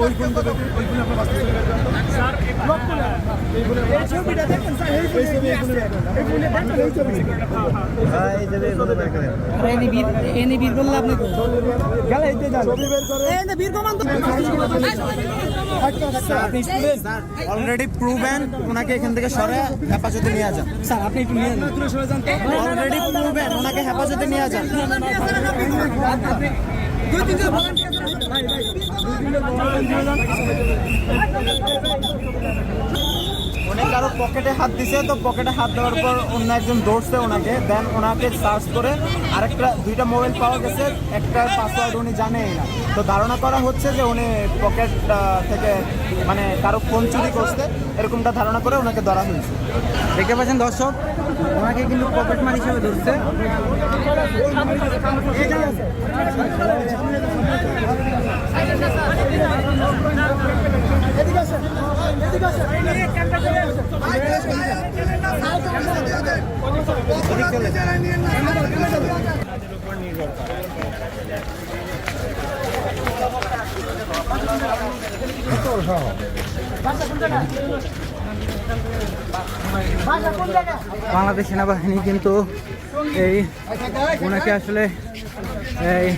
ওই ফোন থেকে ওই ফোনে আপনার বাস্তব স্যার এই ছবিটা দেখেন স্যার এই ছবি এই ফোনে দেখেন এই ছবি এই যে এই ফোনে বের করেন এনি বীর বললে আপনি গেল এইতে যান ছবি বের করেন এই যে বীর কমান্ড স্যার অলরেডি প্রুভেন ওনাকে এখান থেকে সরে হেফাজতে নিয়ে যান। স্যার আপনি একটু নিয়ে যান সরে যান অলরেডি প্রুভেন ওনাকে হেফাজতে নিয়ে যান। দুই তিনজন ভলান্টিয়ার ভাই ভাই দুই তিনজন ভলান্টিয়ার উনি কারো পকেটে হাত দিছে, তো পকেটে হাত দেওয়ার পর অন্য একজন দৌড়ছে ওনাকে, দেন ওনাকে সার্চ করে আরেকটা দুইটা মোবাইল পাওয়া গেছে, একটার পাসওয়ার্ড উনি জানেই না। তো ধারণা করা হচ্ছে যে উনি পকেট থেকে মানে কারো ফোন চুরি করছে, এরকমটা ধারণা করে ওনাকে ধরা হয়েছে। দেখতে পাচ্ছেন দর্শক, ওনাকে কিন্তু পকেট মার হিসেবে ধরছে। বাংলাদেশ সেনাবাহিনী কিন্তু এই ওনাকে আসলে এই